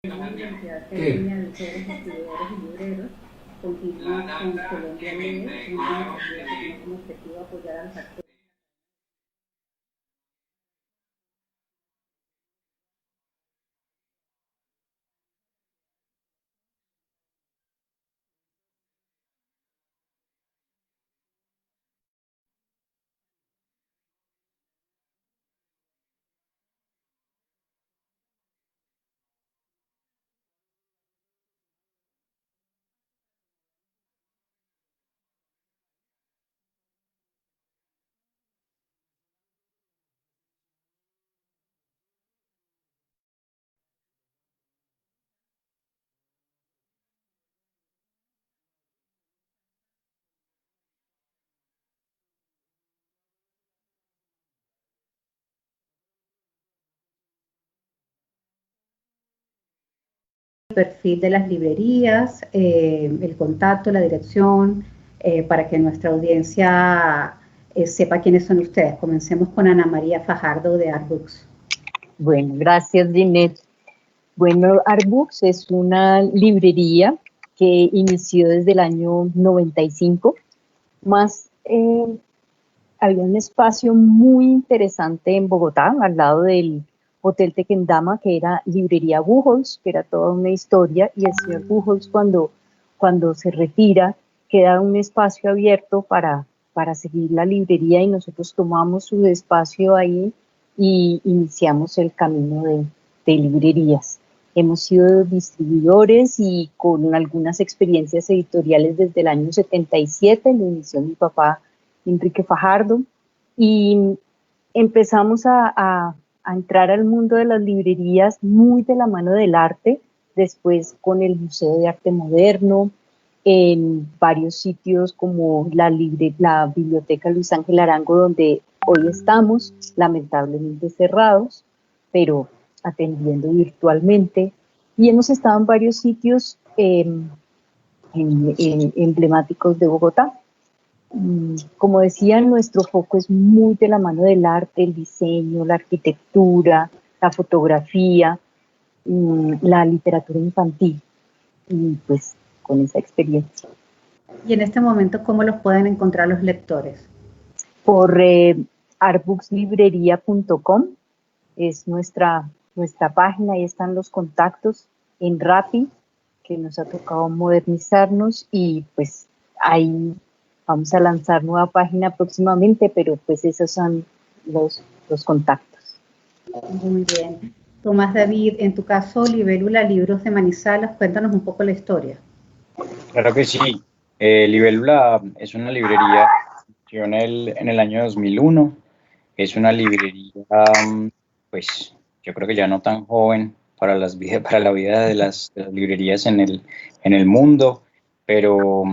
Universidad Pequeña de Jóvenes Escribidores y Libreros. Continúa con Colombia Lee, una iniciativa que tiene como objetivo apoyar a los actores. El perfil de las librerías, el contacto, la dirección, para que nuestra audiencia sepa quiénes son ustedes. Comencemos con Ana María Fajardo de Artbooks. Bueno, gracias, Ginette. Bueno, Artbooks es una librería que inició desde el año 95, más había un espacio muy interesante en Bogotá, al lado del Hotel Tequendama, que era Librería Buchholz, que era toda una historia, y el señor Buchholz cuando se retira, queda un espacio abierto para seguir la librería y nosotros tomamos su espacio ahí y iniciamos el camino de librerías. Hemos sido distribuidores y con algunas experiencias editoriales desde el año 77, lo inició mi papá Enrique Fajardo, y empezamos a entrar al mundo de las librerías muy de la mano del arte, después con el Museo de Arte Moderno, en varios sitios como la Biblioteca Luis Ángel Arango, donde hoy estamos, lamentablemente cerrados, pero atendiendo virtualmente, y hemos estado en varios sitios emblemáticos de Bogotá. Como decía, nuestro foco es muy de la mano del arte, el diseño, la arquitectura, la fotografía, la literatura infantil, y pues con esa experiencia. Y en este momento, ¿cómo los pueden encontrar los lectores? Por artbookslibrería.com es nuestra página, ahí están los contactos, en Rappi, que nos ha tocado modernizarnos, y pues ahí vamos a lanzar nueva página próximamente, pero pues esos son los contactos. Muy bien. Tomás David, en tu caso, Libélula Libros de Manizales, cuéntanos un poco la historia. Claro que sí. Libélula es una librería que nació en el año 2001. Es una librería, pues yo creo que ya no tan joven para para la vida de las librerías en el mundo, pero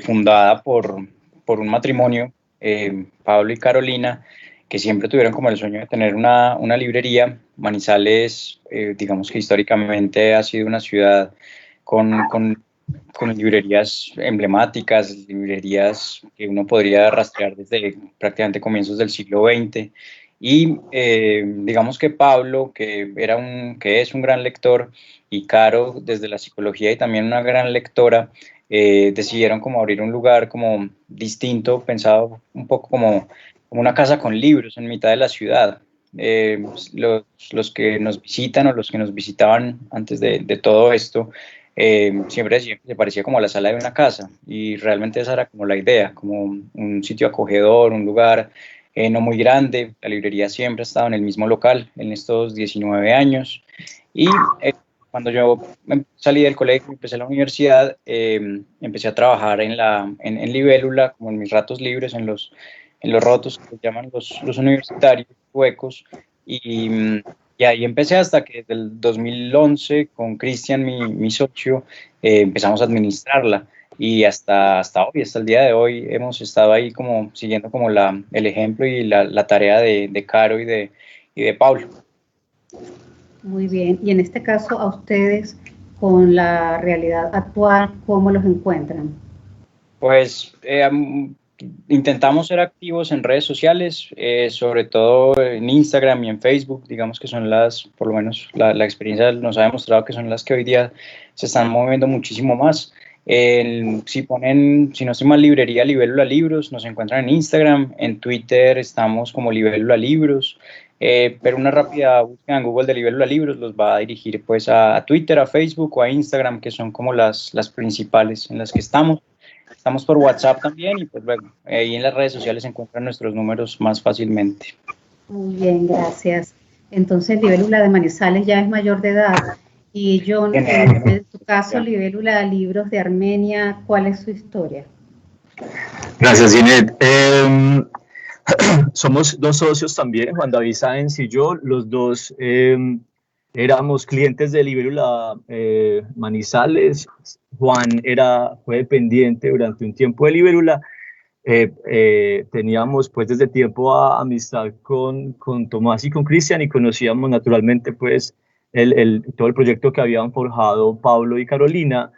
fundada por un matrimonio, Pablo y Carolina, que siempre tuvieron como el sueño de tener una librería. Manizales, digamos que históricamente ha sido una ciudad con librerías emblemáticas, librerías que uno podría rastrear desde prácticamente comienzos del siglo XX. Y digamos que Pablo, que es un gran lector, y Caro, desde la psicología y también una gran lectora, decidieron como abrir un lugar como distinto, pensado un poco como una casa con libros en mitad de la ciudad. Los que nos visitan o los que nos visitaban antes de todo esto, siempre se parecía como a la sala de una casa, y realmente esa era como la idea, como un sitio acogedor, un lugar no muy grande. La librería siempre ha estado en el mismo local en estos 19 años, y cuando yo salí del colegio, empecé la universidad, empecé a trabajar en Libélula, como en mis ratos libres, en los rotos que se llaman los universitarios huecos, y, y ahí empecé hasta que desde el 2011 con Cristian, mi socio, empezamos a administrarla, y hasta hoy, hasta el día de hoy, hemos estado ahí como siguiendo como el ejemplo y la tarea de Caro y de Pablo. Muy bien. Y en este caso, a ustedes, con la realidad actual, ¿cómo los encuentran? Pues intentamos ser activos en redes sociales, sobre todo en Instagram y en Facebook, digamos que son por lo menos la experiencia nos ha demostrado que son las que hoy día se están moviendo muchísimo más. Si no estoy mal, librería Libélula Libros, nos encuentran en Instagram, en Twitter estamos como Libélula Libros, pero una rápida búsqueda en Google de Libélula Libros los va a dirigir pues a Twitter, a Facebook o a Instagram, que son como las principales en las que estamos. Estamos por WhatsApp también y pues luego ahí en las redes sociales se encuentran nuestros números más fácilmente. Muy bien, gracias. Entonces, Libélula de Manizales ya es mayor de edad. Y John, en tu caso, Libélula Libros de Armenia, ¿cuál es su historia? Gracias, Ginette. Somos dos socios también, Juan David Sáenz y yo. Los dos éramos clientes de Libélula Manizales. Juan fue dependiente durante un tiempo de Libélula. Teníamos pues desde tiempo amistad con Tomás y con Cristian, y conocíamos naturalmente pues todo el proyecto que habían forjado Pablo y Carolina,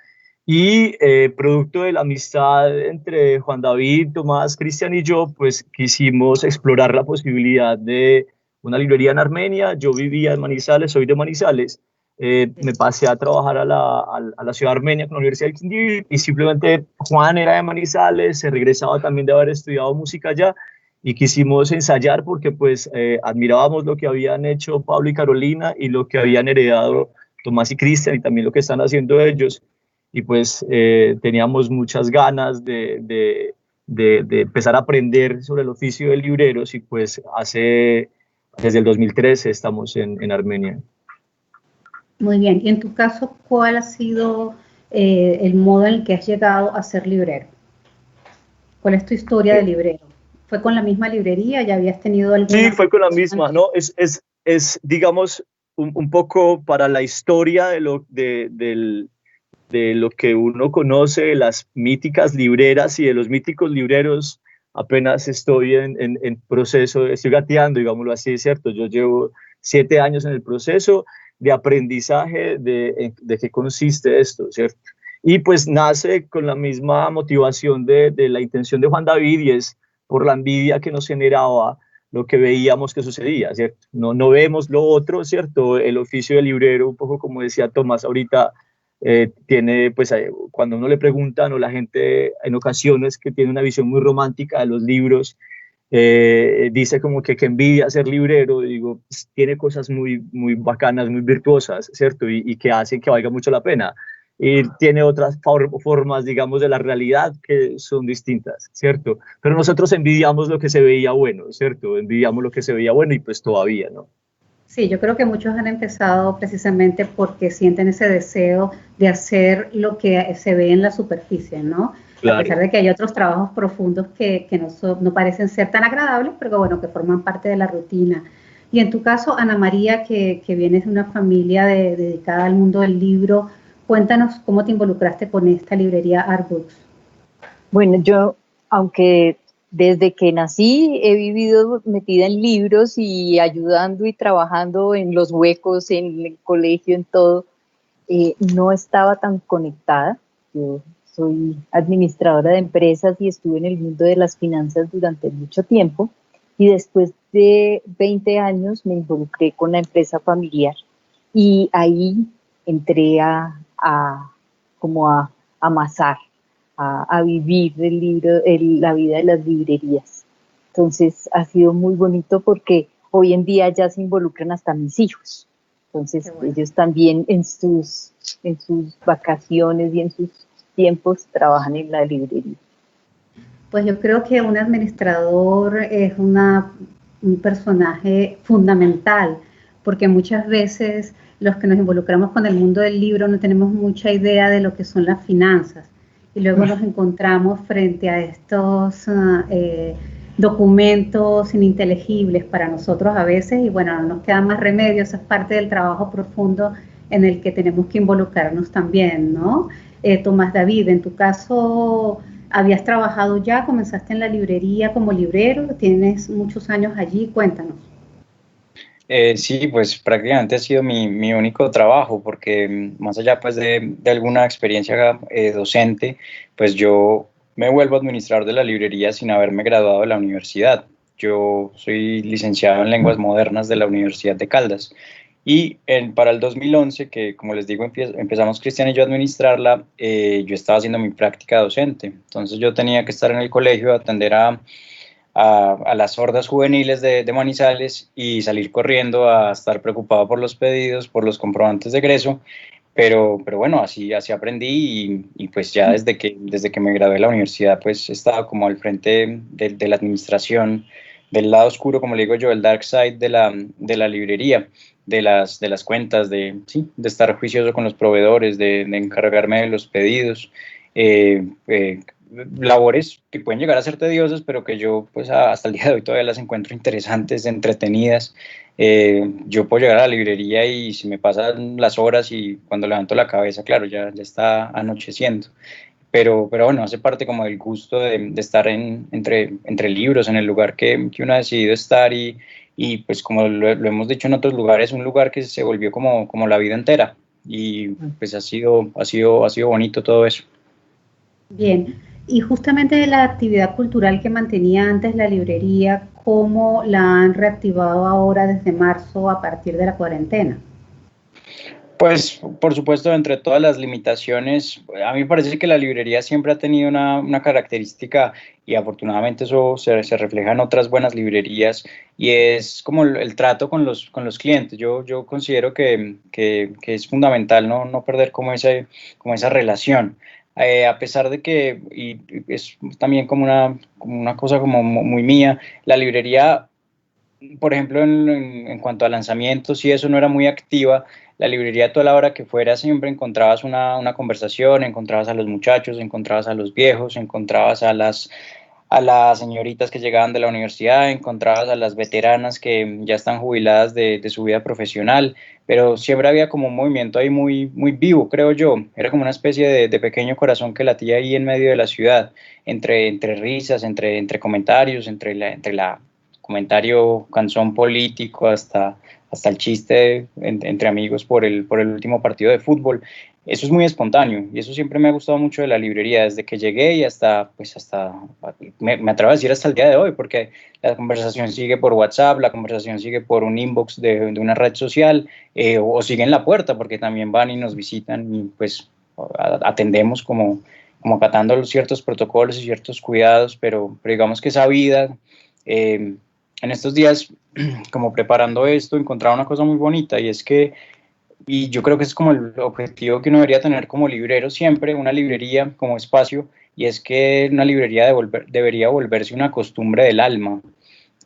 y producto de la amistad entre Juan David, Tomás, Cristian y yo, pues quisimos explorar la posibilidad de una librería en Armenia. Yo vivía en Manizales, soy de Manizales. Me pasé a trabajar a la ciudad de Armenia con la Universidad del Quindío, y simplemente Juan era de Manizales, se regresaba también de haber estudiado música allá, y quisimos ensayar porque pues admirábamos lo que habían hecho Pablo y Carolina y lo que habían heredado Tomás y Cristian, y también lo que están haciendo ellos, y pues teníamos muchas ganas de empezar a aprender sobre el oficio de libreros, y pues desde el 2013 estamos en Armenia. Muy bien. Y en tu caso, ¿cuál ha sido el modo en el que has llegado a ser librero? ¿Cuál es tu historia de librero? ¿Fue con la misma librería? ¿Ya habías tenido alguna? Sí, fue con la misma, ¿no? Es digamos, un poco para la historia de lo que uno conoce, de las míticas libreras y de los míticos libreros. Apenas estoy en proceso, estoy gateando, digámoslo así, ¿cierto? Yo llevo 7 años en el proceso de aprendizaje de qué consiste esto, ¿cierto? Y pues nace con la misma motivación de la intención de Juan David, y es por la envidia que nos generaba lo que veíamos que sucedía, ¿cierto? No vemos lo otro, ¿cierto? El oficio de librero, un poco como decía Tomás ahorita, tiene, pues, cuando uno le preguntan, o la gente en ocasiones que tiene una visión muy romántica de los libros, dice como que envidia ser librero. Digo, pues, tiene cosas muy, muy bacanas, muy virtuosas, ¿cierto? Y que hacen que valga mucho la pena. Y tiene otras formas, digamos, de la realidad que son distintas, ¿cierto? Pero nosotros envidiamos lo que se veía bueno, ¿cierto? Envidiamos lo que se veía bueno, y pues todavía, ¿no? Sí, yo creo que muchos han empezado precisamente porque sienten ese deseo de hacer lo que se ve en la superficie, ¿no? Claro. A pesar de que hay otros trabajos profundos que no parecen ser tan agradables, pero bueno, que forman parte de la rutina. Y en tu caso, Ana María, que vienes de una familia dedicada al mundo del libro, cuéntanos cómo te involucraste con esta librería Artbooks. Bueno, yo, aunque desde que nací he vivido metida en libros y ayudando y trabajando en los huecos, en el colegio, en todo, no estaba tan conectada. Yo soy administradora de empresas y estuve en el mundo de las finanzas durante mucho tiempo, y después de 20 años me involucré con la empresa familiar, y ahí entré a amasar, a vivir el libro, la vida de las librerías. Entonces ha sido muy bonito porque hoy en día ya se involucran hasta mis hijos. Entonces bueno, ellos también en sus vacaciones y en sus tiempos trabajan en la librería. Pues yo creo que un administrador es un personaje fundamental, porque muchas veces los que nos involucramos con el mundo del libro no tenemos mucha idea de lo que son las finanzas, y luego nos encontramos frente a estos documentos ininteligibles para nosotros a veces, y bueno, no nos queda más remedio. Esa es parte del trabajo profundo en el que tenemos que involucrarnos también, ¿no? Tomás David, en tu caso, ¿habías trabajado ya? ¿Comenzaste en la librería como librero? ¿Tienes muchos años allí? Cuéntanos. Sí, pues prácticamente ha sido mi único trabajo, porque más allá pues de alguna experiencia docente, pues yo me vuelvo administrador de la librería sin haberme graduado de la universidad. Yo soy licenciado en lenguas modernas de la Universidad de Caldas. Y para el 2011, que como les digo, empezamos Cristian y yo a administrarla, yo estaba haciendo mi práctica docente. Entonces yo tenía que estar en el colegio, atender a las hordas juveniles de Manizales y salir corriendo a estar preocupado por los pedidos, por los comprobantes de egreso. Pero bueno, así aprendí y pues ya desde que me gradué de la universidad, pues he estado como al frente de la administración, del lado oscuro, como le digo yo, el dark side de la librería, de las cuentas, de estar juicioso con los proveedores, de encargarme de los pedidos, eh, eh, labores que pueden llegar a ser tediosas, pero que yo pues hasta el día de hoy todavía las encuentro interesantes, entretenidas. Yo puedo llegar a la librería y se me pasan las horas y cuando levanto la cabeza, claro, ya está anocheciendo. Pero bueno, hace parte como del gusto de estar entre libros, en el lugar que uno ha decidido estar y pues como lo hemos dicho en otros lugares, un lugar que se volvió como la vida entera y pues ha sido bonito todo eso. Bien, y justamente la actividad cultural que mantenía antes la librería, ¿cómo la han reactivado ahora desde marzo a partir de la cuarentena? Pues, por supuesto, entre todas las limitaciones, a mí me parece que la librería siempre ha tenido una característica y afortunadamente eso se refleja en otras buenas librerías y es como el trato con los clientes. Yo considero que es fundamental no perder como esa relación. A pesar de que, y es también como una cosa como muy mía, la librería por ejemplo, en cuanto a lanzamientos y eso no era muy activa, la librería toda la hora que fuera siempre encontrabas una conversación, encontrabas a los muchachos, encontrabas a los viejos, encontrabas a las señoritas que llegaban de la universidad, encontrabas a las veteranas que ya están jubiladas de su vida profesional, pero siempre había como un movimiento ahí muy, muy vivo, creo yo. Era como una especie de pequeño corazón que latía ahí en medio de la ciudad, entre risas, entre comentarios, entre la comentario canzón político hasta el chiste entre amigos por el último partido de fútbol. Eso es muy espontáneo y eso siempre me ha gustado mucho de la librería, desde que llegué y me atrevo a decir hasta el día de hoy, porque la conversación sigue por WhatsApp, la conversación sigue por un inbox de una red social, o sigue en la puerta, porque también van y nos visitan y pues atendemos como acatando los ciertos protocolos y ciertos cuidados, pero digamos que esa vida, en estos días, como preparando esto, encontraba una cosa muy bonita y es que, y yo creo que es como el objetivo que uno debería tener como librero siempre, una librería como espacio, y es que una librería debería volverse una costumbre del alma.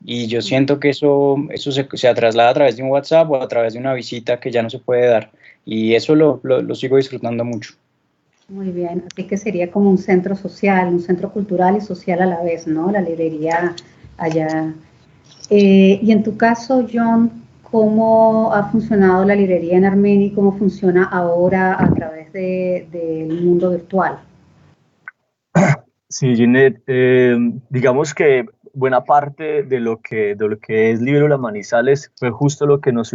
Y yo siento que eso se traslada a través de un WhatsApp o a través de una visita que ya no se puede dar. Y eso lo sigo disfrutando mucho. Muy bien, así que sería como un centro social, un centro cultural y social a la vez, ¿no? La librería allá. Y en tu caso, John, ¿cómo ha funcionado la librería en Armenia y cómo funciona ahora a través del mundo virtual? Sí, Ginette, digamos que buena parte de lo que es Libélula Manizales fue justo lo que nos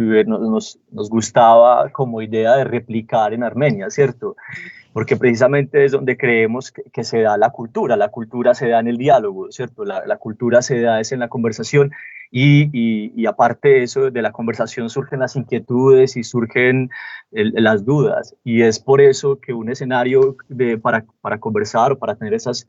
gustaba como idea de replicar en Armenia, ¿cierto? Porque precisamente es donde creemos que se da la cultura se da en el diálogo, ¿cierto? La cultura se da es en la conversación y aparte de eso, de la conversación surgen las inquietudes y surgen las dudas y es por eso que un escenario para conversar o para tener esas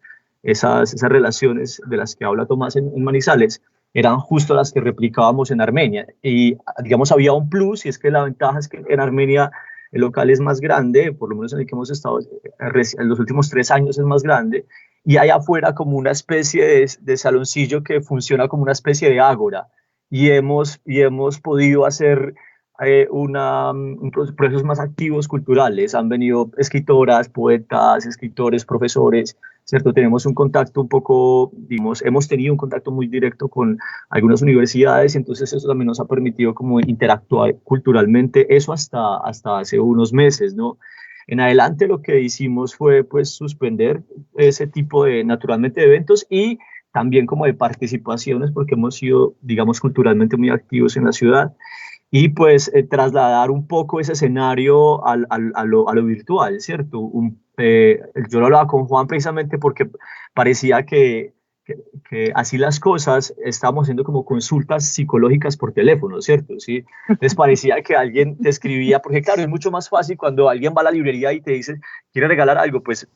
relaciones de las que habla Tomás en Manizales eran justo las que replicábamos en Armenia y digamos había un plus y es que la ventaja es que en Armenia el local es más grande, por lo menos en el que hemos estado en los últimos 3 años es más grande, y hay afuera como una especie de saloncillo que funciona como una especie de ágora, y hemos podido hacer procesos más activos culturales. Han venido escritoras, poetas, escritores, profesores, ¿cierto? Tenemos un contacto un poco, digamos, hemos tenido un contacto muy directo con algunas universidades, entonces eso también nos ha permitido como interactuar culturalmente, eso hasta hace unos meses, ¿no? En adelante lo que hicimos fue pues suspender ese tipo naturalmente de eventos y también como de participaciones porque hemos sido, digamos, culturalmente muy activos en la ciudad y pues trasladar un poco ese escenario a lo virtual, ¿cierto? Yo lo hablaba con Juan precisamente porque parecía que así las cosas estábamos haciendo como consultas psicológicas por teléfono, ¿cierto? ¿Sí? Les parecía que alguien te escribía, porque claro, es mucho más fácil cuando alguien va a la librería y te dice, ¿quiere regalar algo? Pues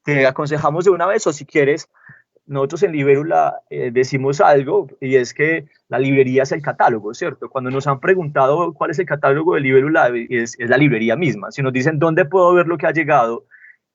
te aconsejamos de una vez, o si quieres, nosotros en Libélula decimos algo, y es que la librería es el catálogo, ¿cierto? Cuando nos han preguntado cuál es el catálogo de Libélula, es la librería misma. Si nos dicen dónde puedo ver lo que ha llegado,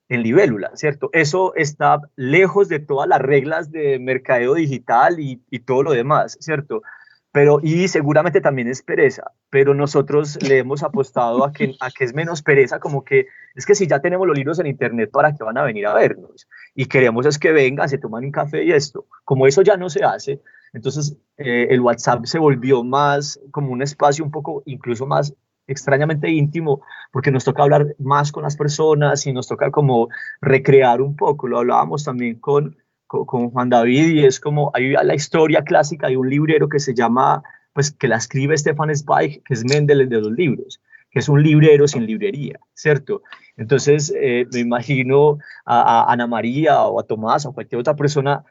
en Libélula, ¿cierto? Eso está lejos de todas las reglas de mercadeo digital y todo lo demás, ¿cierto? Pero, y seguramente también es pereza, pero nosotros le hemos apostado a que es menos pereza, como que es que si ya tenemos los libros en internet, ¿para qué van a venir a vernos? Y queremos es que vengan, se toman un café y esto. Como eso ya no se hace, entonces el WhatsApp se volvió más como un espacio un poco incluso más extrañamente íntimo, porque nos toca hablar más con las personas y nos toca como recrear un poco. Lo hablábamos también con Juan David, y es como hay la historia clásica de un librero que se llama, pues que la escribe Stefan Zweig, que es Mendel el de los libros, que es un librero sin librería, ¿cierto? Entonces me imagino a Ana María o a Tomás o a cualquier otra persona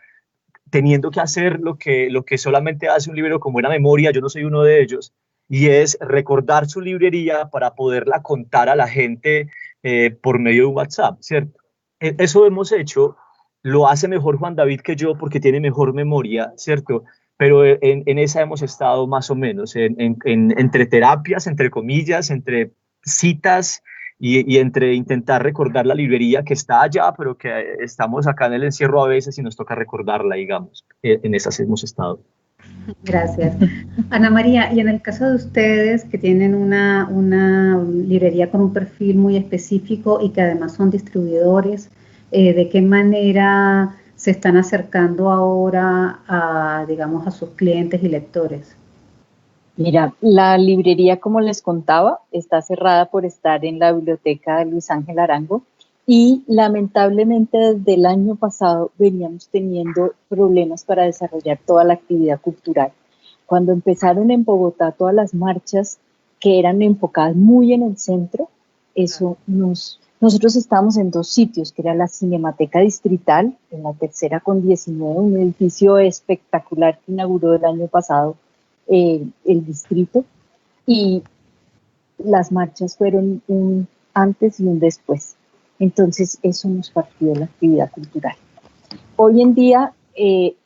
teniendo que hacer lo que solamente hace un libro con buena memoria. Yo no soy uno de ellos, y es recordar su librería para poderla contar a la gente por medio de WhatsApp, ¿cierto? Eso hemos hecho, lo hace mejor Juan David que yo porque tiene mejor memoria, ¿cierto? Pero en esa hemos estado más o menos, entre terapias, entre comillas, entre citas y entre intentar recordar la librería que está allá, pero que estamos acá en el encierro a veces y nos toca recordarla, digamos. En esas hemos estado. Gracias. Ana María, y en el caso de ustedes que tienen una librería con un perfil muy específico y que además son distribuidores, ¿de qué manera se están acercando ahora a, digamos, a sus clientes y lectores? Mira, la librería, como les contaba, está cerrada por estar en la biblioteca de Luis Ángel Arango, y lamentablemente desde el año pasado veníamos teniendo problemas para desarrollar toda la actividad cultural. Cuando empezaron en Bogotá todas las marchas que eran enfocadas muy en el centro, nosotros estábamos en dos sitios, que era la Cinemateca Distrital, en la tercera con 19, un edificio espectacular que inauguró el año pasado el distrito, y las marchas fueron un antes y un después. Entonces eso nos partió la actividad cultural. Hoy en día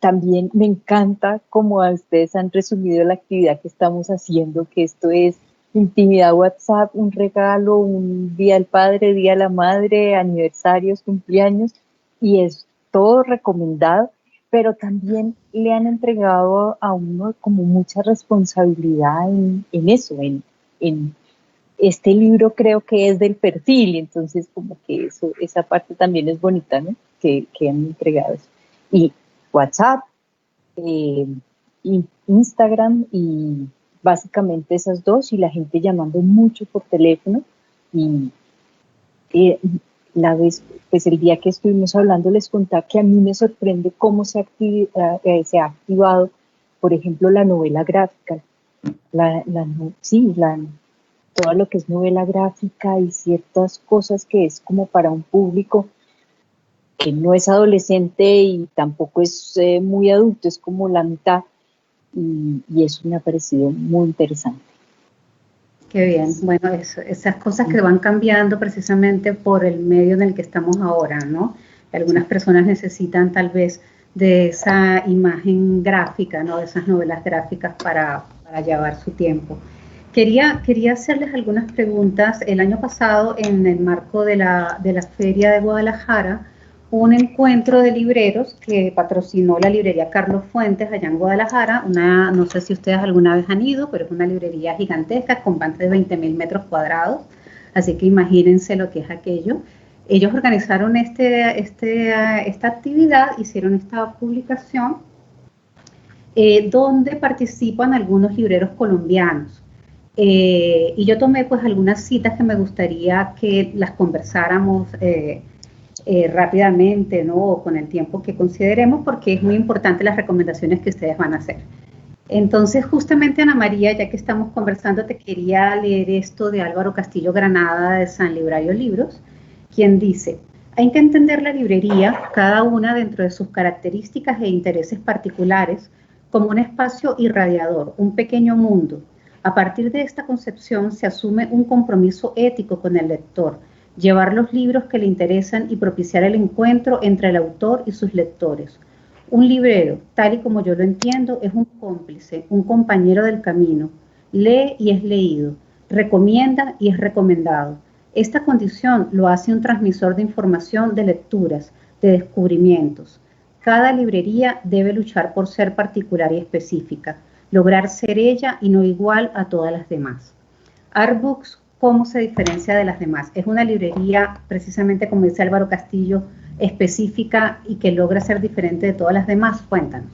también me encanta cómo a ustedes han resumido la actividad que estamos haciendo, que esto es intimidad WhatsApp, un regalo, un día del padre, día de la madre, aniversarios, cumpleaños, y es todo recomendado, pero también le han entregado a uno como mucha responsabilidad en eso, en este libro creo que es del perfil, entonces como que esa parte también es bonita, ¿no? Que han entregado eso. Y WhatsApp, Instagram, y básicamente esas dos, y la gente llamando mucho por teléfono. Y pues el día que estuvimos hablando les contaba que a mí me sorprende cómo se ha activado, por ejemplo, la novela gráfica, todo lo que es novela gráfica y ciertas cosas que es como para un público que no es adolescente y tampoco es muy adulto, es como la mitad, y eso me ha parecido muy interesante. Qué bien. Bueno, esas cosas que van cambiando precisamente por el medio en el que estamos ahora, ¿no? Algunas personas necesitan tal vez de esa imagen gráfica, ¿no? De esas novelas gráficas para llevar su tiempo. Quería hacerles algunas preguntas. El año pasado, en el marco de la Feria de Guadalajara, un encuentro de libreros que patrocinó la librería Carlos Fuentes allá en Guadalajara. No sé si ustedes alguna vez han ido, pero es una librería gigantesca con más de 20.000 metros cuadrados, así que imagínense lo que es aquello. Ellos organizaron esta actividad, hicieron esta publicación donde participan algunos libreros colombianos. Y yo tomé pues algunas citas que me gustaría que las conversáramos rápidamente, ¿no? O con el tiempo que consideremos, porque es muy importante las recomendaciones que ustedes van a hacer. Entonces, justamente Ana María, ya que estamos conversando, te quería leer esto de Álvaro Castillo Granada de San Librario Libros, quien dice: hay que entender la librería, cada una dentro de sus características e intereses particulares, como un espacio irradiador, un pequeño mundo. A partir de esta concepción se asume un compromiso ético con el lector, llevar los libros que le interesan y propiciar el encuentro entre el autor y sus lectores. Un librero, tal y como yo lo entiendo, es un cómplice, un compañero del camino. Lee y es leído, recomienda y es recomendado. Esta condición lo hace un transmisor de información, de lecturas, de descubrimientos. Cada librería debe luchar por ser particular y específica, lograr ser ella y no igual a todas las demás. Artbooks, ¿cómo se diferencia de las demás? Es una librería, precisamente como dice Álvaro Castillo, específica y que logra ser diferente de todas las demás. Cuéntanos.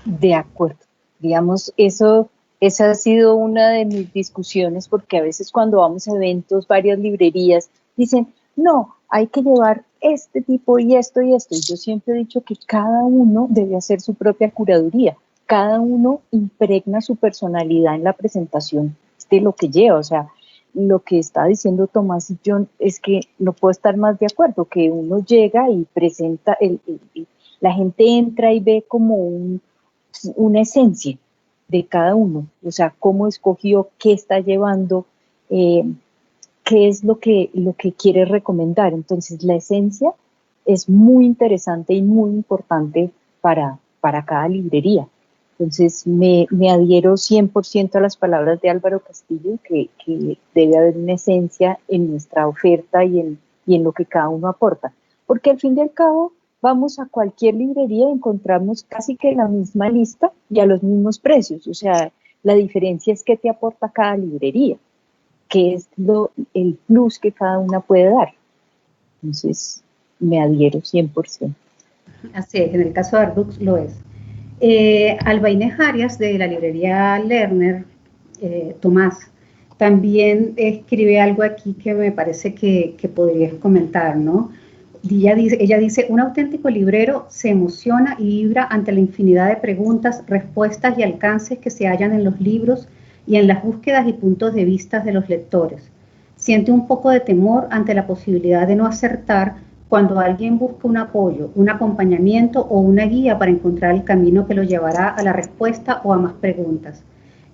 De acuerdo. Digamos, esa ha sido una de mis discusiones, porque a veces cuando vamos a eventos, varias librerías dicen, no, hay que llevar este tipo y esto y esto. Y yo siempre he dicho que cada uno debe hacer su propia curaduría. Cada uno impregna su personalidad en la presentación de lo que lleva. O sea, lo que está diciendo Tomás y John es que no puedo estar más de acuerdo, que uno llega y presenta, la gente entra y ve como una esencia de cada uno, o sea, cómo escogió, qué está llevando, qué es lo que quiere recomendar. Entonces, la esencia es muy interesante y muy importante para cada librería. Entonces, me adhiero 100% a las palabras de Álvaro Castillo, que debe haber una esencia en nuestra oferta y en lo que cada uno aporta. Porque al fin y al cabo, vamos a cualquier librería y encontramos casi que la misma lista y a los mismos precios. O sea, la diferencia es qué te aporta cada librería, qué es el plus que cada una puede dar. Entonces, me adhiero 100%. Así es, en el caso de Artbooks lo es. Alba Inés Arias, de la librería Lerner, Tomás, también escribe algo aquí que me parece que podrías comentar, ¿no? Ella dice, un auténtico librero se emociona y vibra ante la infinidad de preguntas, respuestas y alcances que se hallan en los libros y en las búsquedas y puntos de vista de los lectores. Siente un poco de temor ante la posibilidad de no acertar cuando alguien busca un apoyo, un acompañamiento o una guía para encontrar el camino que lo llevará a la respuesta o a más preguntas.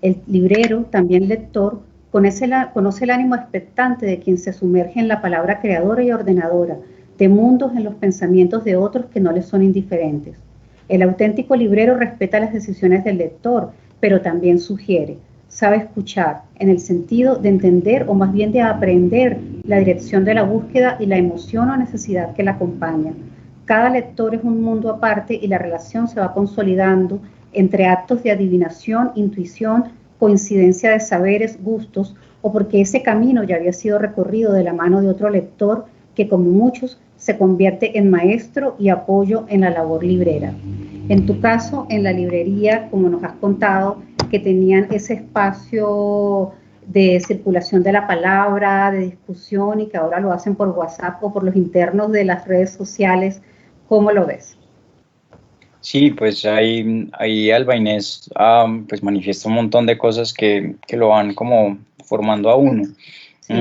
El librero, también lector, conoce el ánimo expectante de quien se sumerge en la palabra creadora y ordenadora, de mundos en los pensamientos de otros que no les son indiferentes. El auténtico librero respeta las decisiones del lector, pero también sugiere, sabe escuchar, en el sentido de entender o más bien de aprender la dirección de la búsqueda y la emoción o necesidad que la acompaña. Cada lector es un mundo aparte y la relación se va consolidando entre actos de adivinación, intuición, coincidencia de saberes, gustos, o porque ese camino ya había sido recorrido de la mano de otro lector que, como muchos, se convierte en maestro y apoyo en la labor librera. En tu caso, en la librería, como nos has contado, que tenían ese espacio de circulación de la palabra, de discusión, y que ahora lo hacen por WhatsApp o por los internos de las redes sociales, ¿cómo lo ves? Sí, pues ahí Alba Inés pues manifiesta un montón de cosas que lo van como formando a uno. Sí.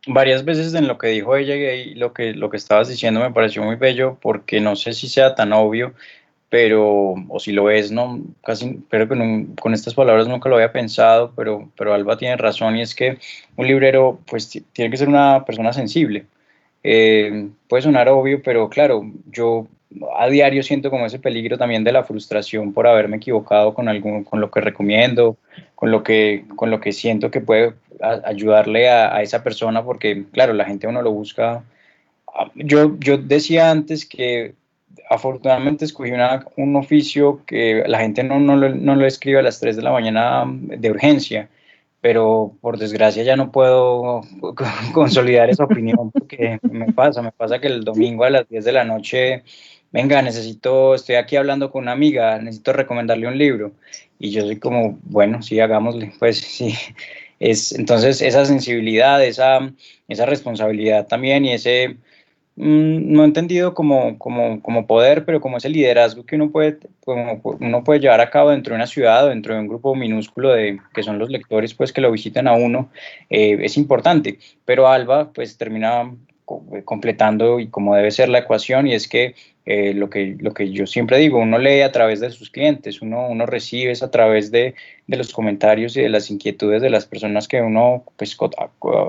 Varias veces en lo que dijo ella y lo que estabas diciendo me pareció muy bello, porque no sé si sea tan obvio, pero, o si lo es, no, casi, creo que con estas palabras nunca lo había pensado, pero Alba tiene razón, y es que un librero pues tiene que ser una persona sensible. Puede sonar obvio, pero claro, yo a diario siento como ese peligro también de la frustración por haberme equivocado con lo que recomiendo, con lo que siento que puede ayudarle a esa persona, porque claro, la gente uno lo busca. Yo decía antes que afortunadamente escogí un oficio que la gente no lo escribe a las 3 de la mañana de urgencia, pero por desgracia ya no puedo consolidar esa opinión, porque me pasa que el domingo a las 10 de la noche, venga, estoy aquí hablando con una amiga, necesito recomendarle un libro, y yo soy como, bueno, sí, hagámosle, pues sí. Entonces esa sensibilidad, esa responsabilidad también, y ese no entendido como poder, pero como ese liderazgo que uno puede llevar a cabo dentro de una ciudad o dentro de un grupo minúsculo que son los lectores pues que lo visitan a uno, es importante. Pero Alba pues termina completando y como debe ser la ecuación, y es que lo que yo siempre digo, uno lee a través de sus clientes, uno recibe a través de los comentarios y de las inquietudes de las personas que uno pues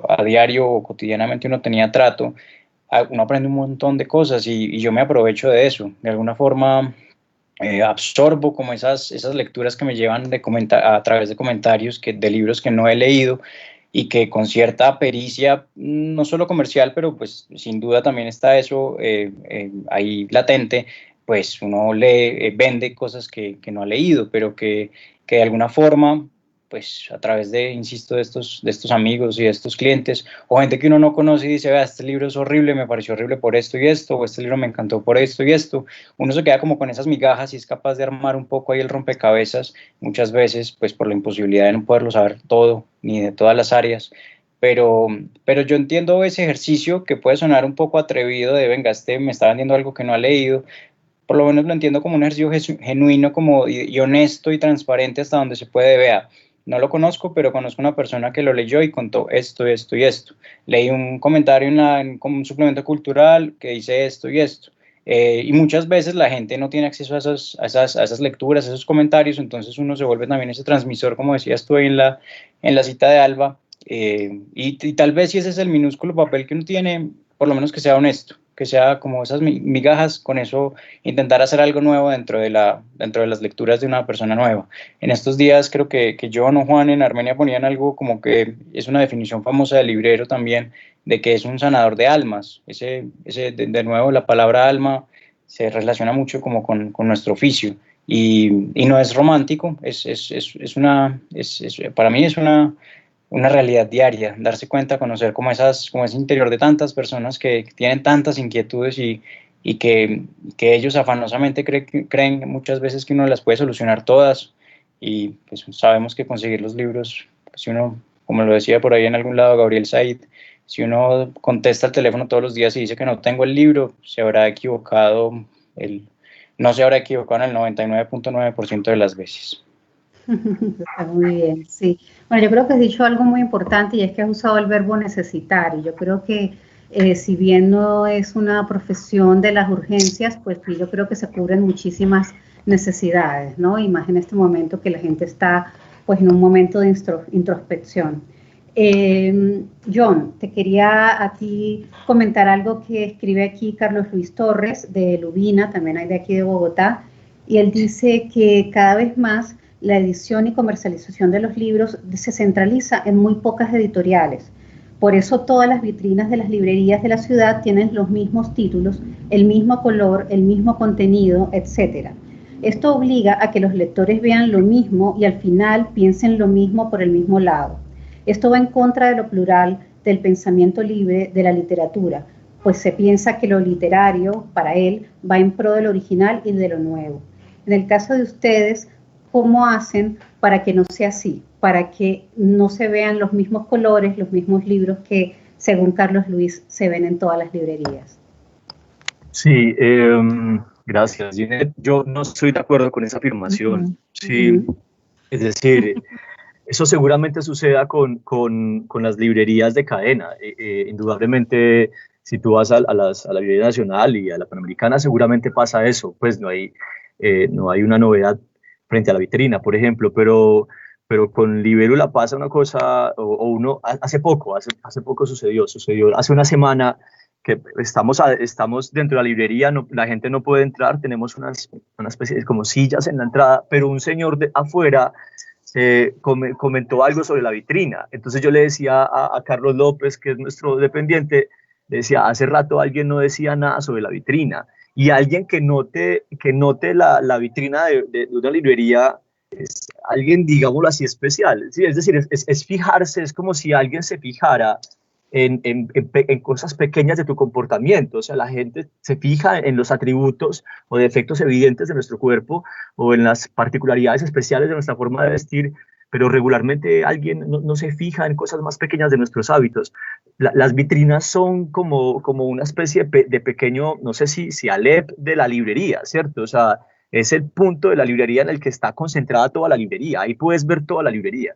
a diario o cotidianamente uno tenía trato. Uno aprende un montón de cosas y yo me aprovecho de eso. De alguna forma absorbo como esas lecturas que me llevan a través de comentarios de libros que no he leído y que con cierta pericia, no solo comercial, pero pues sin duda también está eso ahí latente, pues uno vende cosas que no ha leído, pero que de alguna forma, pues a través insisto, de estos amigos y de estos clientes, o gente que uno no conoce y dice, vea, este libro es horrible, me pareció horrible por esto y esto, o este libro me encantó por esto y esto, uno se queda como con esas migajas y es capaz de armar un poco ahí el rompecabezas, muchas veces pues por la imposibilidad de no poderlo saber todo, ni de todas las áreas, pero yo entiendo ese ejercicio que puede sonar un poco atrevido de, venga, me está vendiendo algo que no ha leído. Por lo menos lo entiendo como un ejercicio genuino y honesto y transparente hasta donde se puede. Vea, no lo conozco, pero conozco una persona que lo leyó y contó esto, esto y esto. Leí un comentario como un suplemento cultural que dice esto y esto. Y muchas veces la gente no tiene acceso a esas lecturas, a esos comentarios, entonces uno se vuelve también ese transmisor, como decías tú en la cita de Alba, y tal vez si ese es el minúsculo papel que uno tiene, por lo menos que sea honesto, que sea como esas migajas, con eso intentar hacer algo nuevo dentro de las lecturas de una persona nueva. En estos días creo que John o Juan en Armenia ponían algo como que es una definición famosa del librero también, de que es un sanador de almas. De nuevo, la palabra alma se relaciona mucho como con nuestro oficio. Y no es romántico, para mí es una realidad diaria, darse cuenta, conocer como ese interior de tantas personas que tienen tantas inquietudes y que ellos afanosamente creen muchas veces que uno las puede solucionar todas, y pues sabemos que conseguir los libros, pues, si uno, como lo decía por ahí en algún lado Gabriel Said, si uno contesta el teléfono todos los días y dice que no tengo el libro, no se habrá equivocado en el 99.9% de las veces. Está muy bien, sí. Bueno, yo creo que has dicho algo muy importante y es que has usado el verbo necesitar, y yo creo que si bien no es una profesión de las urgencias, pues sí, yo creo que se cubren muchísimas necesidades, ¿no? Y más en este momento que la gente está pues en un momento de introspección. John, te quería a ti comentar algo que escribe aquí Carlos Luis Torres de Lubina, también hay de aquí de Bogotá, y él dice que cada vez más la edición y comercialización de los libros se centraliza en muy pocas editoriales. Por eso todas las vitrinas de las librerías de la ciudad tienen los mismos títulos, el mismo color, el mismo contenido, etc. Esto obliga a que los lectores vean lo mismo y al final piensen lo mismo por el mismo lado. Esto va en contra de lo plural, del pensamiento libre, de la literatura, pues se piensa que lo literario, para él, va en pro de lo original y de lo nuevo. En el caso de ustedes, ¿cómo hacen para que no sea así? Para que no se vean los mismos colores, los mismos libros que, según Carlos Luis, se ven en todas las librerías. Sí, gracias, Ginette. Yo no estoy de acuerdo con esa afirmación. Sí, es decir, eso seguramente suceda con las librerías de cadena. Indudablemente, si tú vas a la Librería Nacional y a la Panamericana, seguramente pasa eso. Pues no hay una novedad frente a la vitrina, por ejemplo, pero con Libélula pasa una cosa, hace poco sucedió hace una semana que estamos dentro de la librería, la gente no puede entrar, tenemos una especie de como sillas en la entrada, pero un señor de afuera comentó algo sobre la vitrina. Entonces yo le decía a Carlos López, que es nuestro dependiente, le decía, hace rato alguien no decía nada sobre la vitrina. Y alguien que note la vitrina de una librería es alguien, digámoslo así, especial. ¿Sí? Es decir, es fijarse, es como si alguien se fijara en cosas pequeñas de tu comportamiento. O sea, la gente se fija en los atributos o defectos evidentes de nuestro cuerpo o en las particularidades especiales de nuestra forma de vestir, pero regularmente alguien no se fija en cosas más pequeñas de nuestros hábitos. las vitrinas son como una especie de pequeño, no sé si Alep de la librería, ¿cierto? O sea, es el punto de la librería en el que está concentrada toda la librería. Ahí puedes ver toda la librería.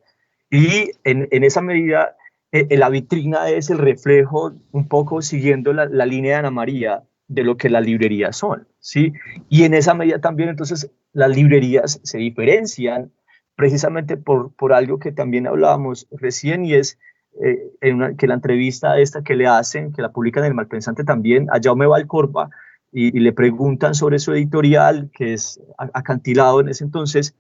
Y en esa medida, la vitrina es el reflejo, un poco siguiendo la línea de Ana María, de lo que las librerías son, ¿sí? Y en esa medida también, entonces, las librerías se diferencian precisamente por algo que también hablábamos recién, y es que la entrevista esta que le hacen, que la publican en El Malpensante también, a Jaume Valcorba, y le preguntan sobre su editorial, que es Acantilado en ese entonces,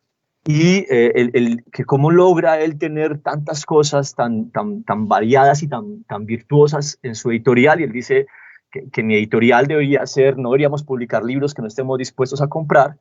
y que cómo logra él tener tantas cosas tan variadas y tan virtuosas en su editorial, y él dice que mi editorial debería ser, no deberíamos publicar libros que no estemos dispuestos a comprar,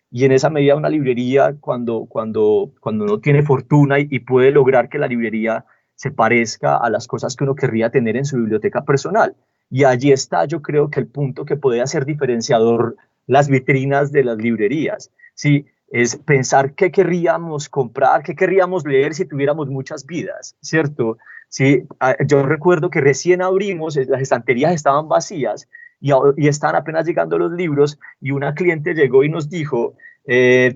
y en esa medida una librería, cuando uno tiene fortuna y puede lograr que la librería se parezca a las cosas que uno querría tener en su biblioteca personal. Y allí está, yo creo, que el punto que puede hacer diferenciador las vitrinas de las librerías, ¿sí? Es pensar qué querríamos comprar, qué querríamos leer si tuviéramos muchas vidas, ¿cierto? Sí, yo recuerdo que recién abrimos, las estanterías estaban vacías y estaban apenas llegando los libros, y una cliente llegó y nos dijo,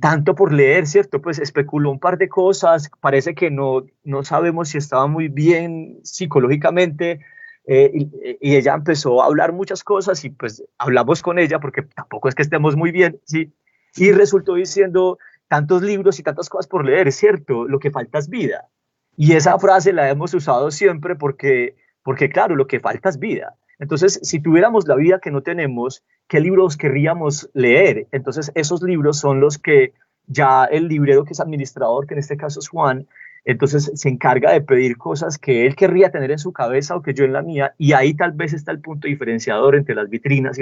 tanto por leer, ¿cierto? Pues especuló un par de cosas, parece que no sabemos si estaba muy bien psicológicamente, y ella empezó a hablar muchas cosas, y pues hablamos con ella porque tampoco es que estemos muy bien, ¿sí? Y resultó diciendo, tantos libros y tantas cosas por leer, ¿cierto? Lo que falta es vida. Y esa frase la hemos usado siempre porque claro, lo que falta es vida. Entonces, si tuviéramos la vida que no tenemos, ¿qué libros querríamos leer? Entonces, esos libros son los que ya el librero, que es administrador, que en este caso es Juan, entonces se encarga de pedir cosas que él querría tener en su cabeza o que yo en la mía, y ahí tal vez está el punto diferenciador entre las vitrinas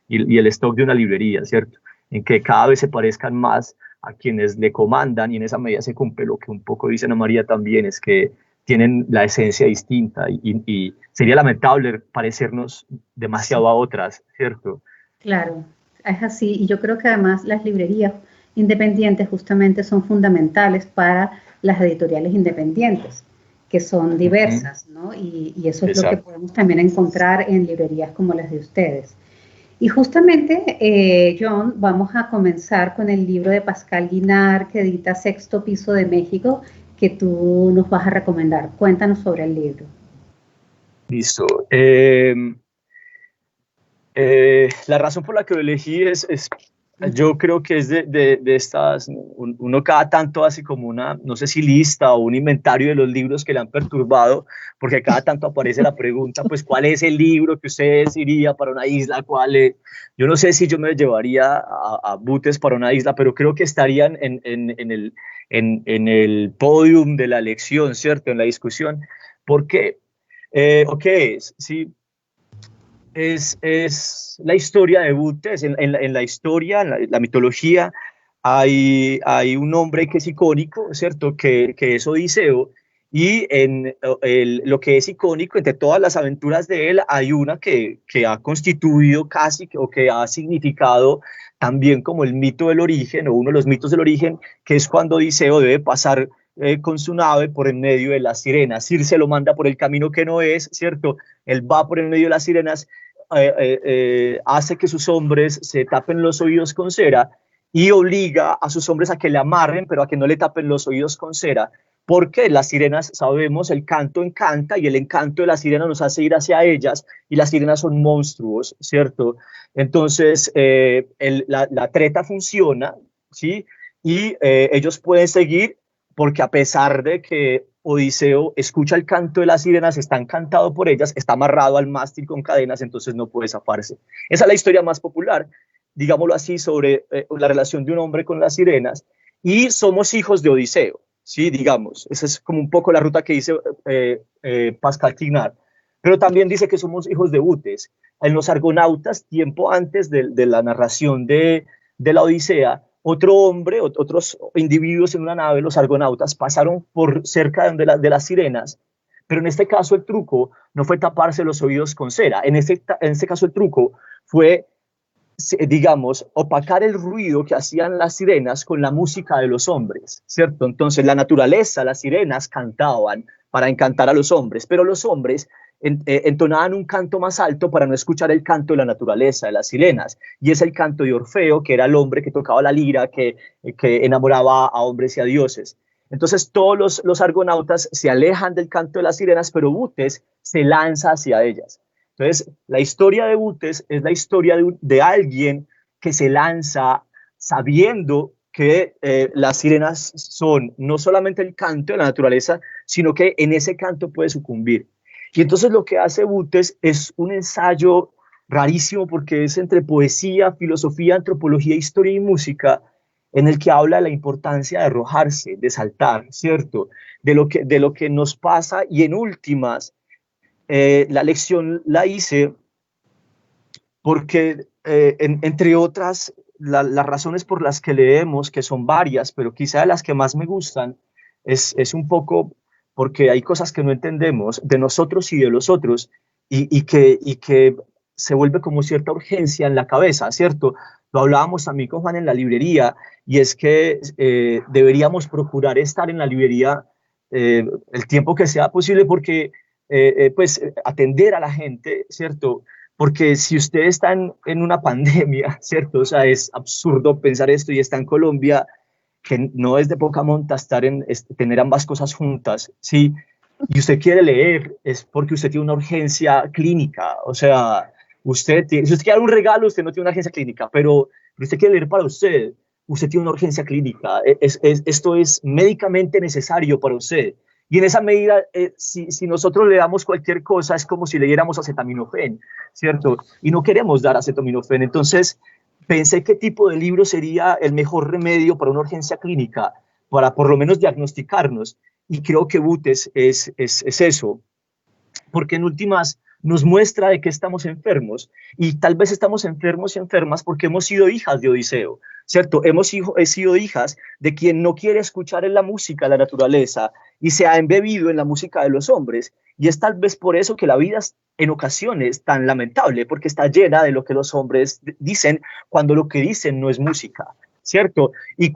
y el stock de una librería, ¿cierto? En que cada vez se parezcan más a quienes le comandan, y en esa medida se cumple lo que un poco dice Ana María también, es que tienen la esencia distinta, y sería lamentable parecernos demasiado a otras, ¿cierto? Claro, es así. Y yo creo que además las librerías independientes justamente son fundamentales para las editoriales independientes, que son diversas, ¿no? Y eso es lo que podemos también encontrar en librerías como las de ustedes. Y justamente, John, vamos a comenzar con el libro de Pascal Guinard, que edita Sexto Piso de México, que tú nos vas a recomendar. Cuéntanos sobre el libro. Listo. La razón por la que lo elegí es yo creo que es de estas, uno cada tanto hace como una, no sé si lista o un inventario de los libros que le han perturbado, porque cada tanto aparece la pregunta, pues, ¿cuál es el libro que ustedes iría para una isla? ¿Cuál es? Yo no sé si yo me llevaría a Butes para una isla, pero creo que estarían en el podium de la elección, ¿cierto? En la discusión, porque, ok, sí, es la historia de Butes. En la historia, en la mitología, hay un hombre que es icónico, ¿cierto? Que es Odiseo, y lo que es icónico entre todas las aventuras de él, hay una que ha constituido casi, o que ha significado también como el mito del origen, o uno de los mitos del origen, que es cuando Odiseo debe pasar con su nave por en medio de las sirenas. Circe lo manda por el camino que no es, ¿cierto? Él va por en medio de las sirenas, hace que sus hombres se tapen los oídos con cera, y obliga a sus hombres a que le amarren, pero a que no le tapen los oídos con cera, porque las sirenas, sabemos, el canto encanta, y el encanto de las sirenas nos hace ir hacia ellas, y las sirenas son monstruos, ¿cierto? Entonces, la treta funciona, ¿sí? Y ellos pueden seguir, porque a pesar de que Odiseo escucha el canto de las sirenas, está encantado por ellas, está amarrado al mástil con cadenas, entonces no puede zafarse. Esa es la historia más popular, digámoslo así, sobre la relación de un hombre con las sirenas, y somos hijos de Odiseo, ¿sí? Digamos, esa es como un poco la ruta que dice Pascal Quignard, pero también dice que somos hijos de Butes. En los Argonautas, tiempo antes de la narración de la Odisea, otro hombre, otros individuos en una nave, los argonautas, pasaron por cerca de las sirenas, pero en este caso el truco no fue taparse los oídos con cera. En este caso el truco fue, digamos, opacar el ruido que hacían las sirenas con la música de los hombres, ¿cierto? Entonces la naturaleza, las sirenas cantaban para encantar a los hombres, pero los hombres entonaban un canto más alto para no escuchar el canto de la naturaleza, de las sirenas, y es el canto de Orfeo, que era el hombre que tocaba la lira, que enamoraba a hombres y a dioses. Entonces todos los argonautas se alejan del canto de las sirenas, pero Butes se lanza hacia ellas. Entonces la historia de Butes es la historia de alguien que se lanza sabiendo que las sirenas son no solamente el canto de la naturaleza, sino que en ese canto puede sucumbir. Y entonces lo que hace Butes es un ensayo rarísimo porque es entre poesía, filosofía, antropología, historia y música, en el que habla de la importancia de arrojarse, de saltar, ¿cierto? De lo que nos pasa, y en últimas, la lección la hice porque, entre otras, las razones por las que leemos, que son varias, pero quizá las que más me gustan, es un poco porque hay cosas que no entendemos de nosotros y de los otros, y que se vuelve como cierta urgencia en la cabeza, ¿cierto? Lo hablábamos también con Juan en la librería, y es que deberíamos procurar estar en la librería el tiempo que sea posible, porque pues atender a la gente, ¿cierto? Porque si usted está en una pandemia, ¿cierto? O sea, es absurdo pensar esto, y está en Colombia, que no es de poca monta tener ambas cosas juntas, ¿sí? Y usted quiere leer, es porque usted tiene una urgencia clínica. O sea, si usted quiere dar un regalo, usted no tiene una urgencia clínica, pero usted quiere leer para usted, usted tiene una urgencia clínica. Esto es médicamente necesario para usted. Y en esa medida, si nosotros le damos cualquier cosa, es como si leyéramos acetaminofén, ¿cierto? Y no queremos dar acetaminofén. Entonces, pensé qué tipo de libro sería el mejor remedio para una urgencia clínica, para por lo menos diagnosticarnos. Y creo que Butes es eso, porque en últimas nos muestra de que estamos enfermos, y tal vez estamos enfermos y enfermas porque hemos sido hijas de Odiseo, ¿cierto? Hemos sido hijas de quien no quiere escuchar en la música la naturaleza y se ha embebido en la música de los hombres, y es tal vez por eso que la vida es en ocasiones tan lamentable, porque está llena de lo que los hombres dicen cuando lo que dicen no es música, ¿cierto? Y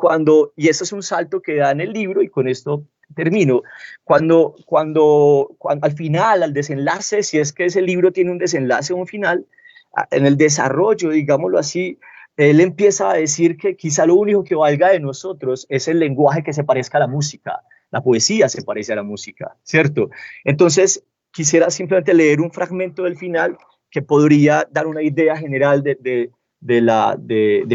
eso es un salto que da en el libro, y con esto termino. Cuando al final, al desenlace, si es que ese libro tiene un desenlace o un final, en el desarrollo, digámoslo así, él empieza a decir que quizá lo único que valga de nosotros es el lenguaje que se parezca a la música. La poesía se parece a la música, ¿cierto? Entonces, quisiera simplemente leer un fragmento del final que podría dar una idea general de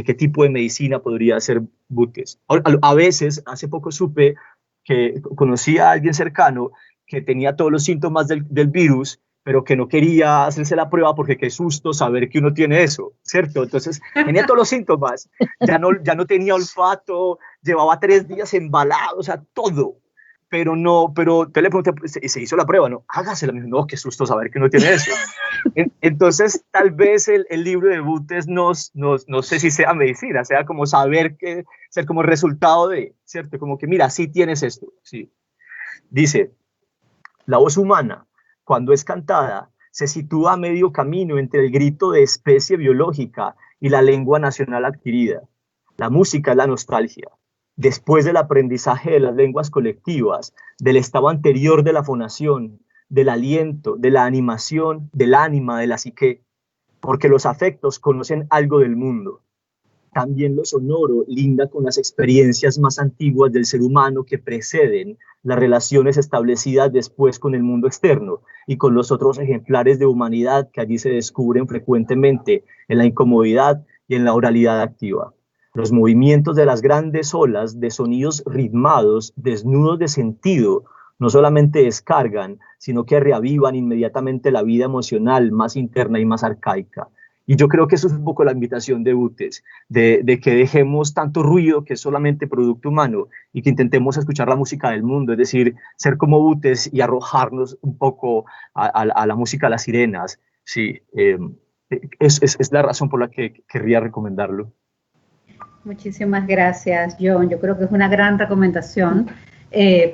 qué tipo de medicina podría hacer Butes. A veces, hace poco supe que conocí a alguien cercano que tenía todos los síntomas del virus, pero que no quería hacerse la prueba porque qué susto saber que uno tiene eso, ¿cierto? Entonces tenía todos los síntomas, ya no tenía olfato, llevaba 3 días embalado, o sea, todo. Pero te le pregunté, se hizo la prueba, ¿no? Hágasela. Me dijo, no, qué susto saber que uno tiene eso. Entonces, tal vez el libro de Butes no sé si sea medicina, sea como ser como resultado de, ¿cierto? Como que, mira, sí tienes esto, sí. Dice, la voz humana, cuando es cantada, se sitúa a medio camino entre el grito de especie biológica y la lengua nacional adquirida. La música es la nostalgia. Después del aprendizaje de las lenguas colectivas, del estado anterior de la fonación, del aliento, de la animación, del ánima, de la psique, porque los afectos conocen algo del mundo. También lo sonoro linda con las experiencias más antiguas del ser humano que preceden las relaciones establecidas después con el mundo externo y con los otros ejemplares de humanidad que allí se descubren frecuentemente en la incomodidad y en la oralidad activa. Los movimientos de las grandes olas de sonidos ritmados, desnudos de sentido, no solamente descargan, sino que reavivan inmediatamente la vida emocional más interna y más arcaica. Y yo creo que eso es un poco la invitación de Butes, de que dejemos tanto ruido que es solamente producto humano y que intentemos escuchar la música del mundo, es decir, ser como Butes y arrojarnos un poco a la música de las sirenas. Sí, es la razón por la que querría recomendarlo. Muchísimas gracias, John. Yo creo que es una gran recomendación